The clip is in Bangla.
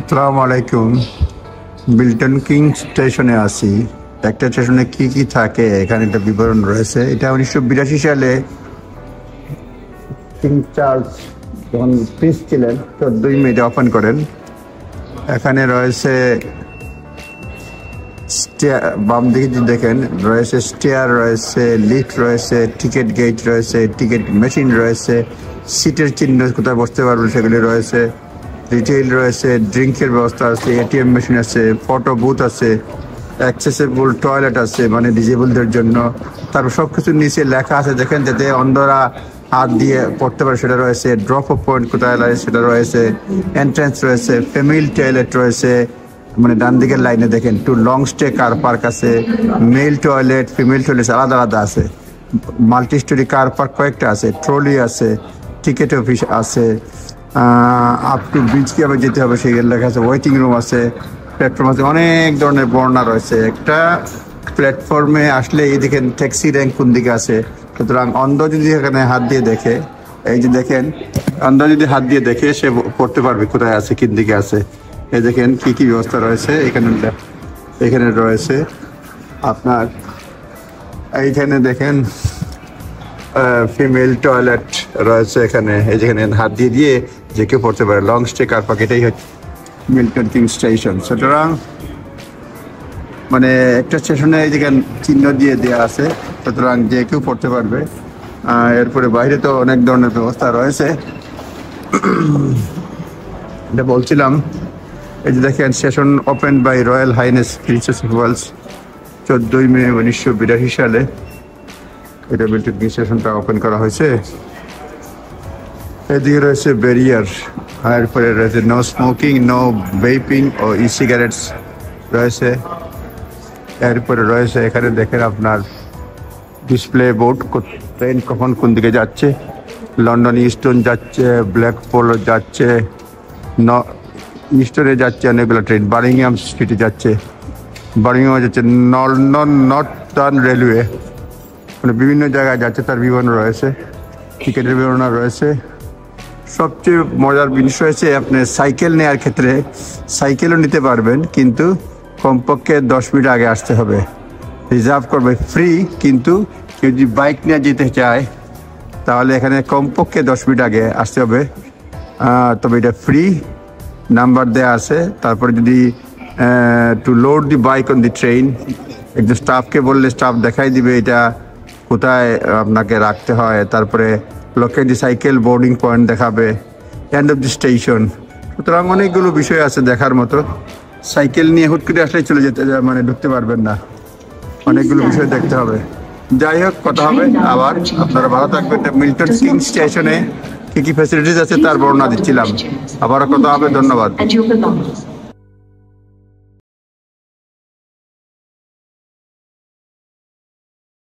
আসসালামু আলাইকুম। মিল্টন কিং স্টেশনে আছি। একটা স্টেশনে কি কি থাকে এখানে একটা বিবরণ রয়েছে। এটা 1982 সালে কিং চার্লস যখন প্রিন্স ছিলেন 14 মে ওপেন করেন। এখানে রয়েছে বাম দিকে যদি দেখেন রয়েছে স্টেয়ার রয়েছে, লিফট রয়েছে, টিকিট গেট রয়েছে, টিকিট মেশিন রয়েছে, সিটের চিহ্ন কোথায় বসতে পারবেন সেগুলি রয়েছে, রিটেইল রয়েছে, ড্রিঙ্কের ব্যবস্থা আছে, এটিএম মেশিন আছে, ফটো বুথ আছে, অ্যাক্সেসেবল টয়লেট আছে মানে ডিজেবলদের জন্য। তারপর সব কিছুর নিচে লেখা আছে দেখেন যাতে অন্ধরা হাত দিয়ে পড়তে পারে সেটা রয়েছে, ড্রপ অফ পয়েন্ট কোথায় লাগে সেটা রয়েছে, এন্ট্রান্স রয়েছে, ফ্যামিলি টয়লেট রয়েছে মানে ডান দিকের লাইনে দেখেন, to long stay car park আছে, মেল টয়লেট ফিমেল টয়লেট আলাদা আলাদা আছে, মাল্টি স্টোরি কার পার্ক কয়েকটা আছে, ট্রলি আছে, টিকিট অফিস আছে, আপ টু ব্রিজ কীভাবে যেতে হবে সেগুলো লেখা আছে, ওয়েটিং রুম আছে, প্ল্যাটফর্ম আছে, অনেক ধরনের বর্ণনা রয়েছে। একটা প্ল্যাটফর্মে আসলে এই দেখেন ট্যাক্সি র্যাঙ্ক কোন দিকে আছে। সুতরাং অন্ধ যদি এখানে হাত দিয়ে দেখে, এই যে দেখেন অন্ধ যদি হাত দিয়ে দেখে সে পড়তে পারবে কোথায় আছে কোন দিকে আছে। এই দেখেন কি কি ব্যবস্থা রয়েছে এখানে রয়েছে আপনার, এইখানে দেখেন ফিমেল টয়লেট রয়েছে এখানে, এই যেখানে হাত দিয়ে দিয়ে যে কেউ পড়তে পারে। লং স্টে কার পার্ক, এটাই হচ্ছে মিল্টন কিং স্টেশন। সুতরাং মানে একটা স্টেশনে এই যেখানে চিহ্ন দিয়ে দেওয়া আছে, সুতরাং যে কেউ পড়তে পারবে। এরপরে বাইরে তো অনেক ধরনের ব্যবস্থা রয়েছে। এটা বলছিলাম, এই যে দেখেন station open by royal highness princess of Wales 14 May 1982 সালে এটা মিল্টন কিং স্টেশনটা ওপেন করা হয়েছে। এদিকে রয়েছে ব্যারিয়ার, এরপরে রয়েছে নো স্মোকিং, নো ভেপিং ও ই সিগারেটস রয়েছে। এরপরে রয়েছে এখানে দেখেন আপনার ডিসপ্লে বোর্ড, ট্রেন কখন কোন দিকে যাচ্ছে, লন্ডন ইস্টন যাচ্ছে, ব্ল্যাকপোল যাচ্ছে, ইস্টনে যাচ্ছে অনেকগুলো ট্রেন, বার্মিংহাম স্ট্রিটে যাচ্ছে, বার্মিংহামে যাচ্ছে, লন্ডন নর্থার্ন রেলওয়ে মানে বিভিন্ন জায়গায় যাচ্ছে, তার বিবরণ রয়েছে, টিকিটের বিবরণ রয়েছে। সবচেয়ে মজার জিনিস রয়েছে আপনি সাইকেল নেওয়ার ক্ষেত্রে সাইকেলও নিতে পারবেন, কিন্তু কমপক্ষে 10 মিনিট আগে আসতে হবে, রিজার্ভ করবে ফ্রি। কিন্তু কেউ যদি বাইক নিয়ে যেতে চায় তাহলে এখানে কমপক্ষে 10 মিনিট আগে আসতে হবে, তবে এটা ফ্রি, নাম্বার দেওয়া আছে। তারপরে যদি to load the bike on the train, একজন স্টাফকে বললে স্টাফ দেখাই দিবে এটা কোথায় আপনাকে রাখতে হয়। তারপরে লোকের দি সাইকেল বোর্ডিং পয়েন্ট দেখাবে, এন্ড অফ দি স্টেশন। সুতরাং অনেকগুলো বিষয় আছে দেখার মতো। সাইকেল নিয়ে হুট করে আসলে চলে যেতে মানে ঢুকতে পারবেন না, অনেকগুলো বিষয় দেখতে হবে। যাই হোক, কথা হবে আবার। আপনারা ভালো থাকবেন। মিল্টন কিং স্টেশনে কি কি ফ্যাসিলিটিস আছে তার বর্ণনা দিচ্ছিলাম। আবারও কথা হবে। ধন্যবাদ।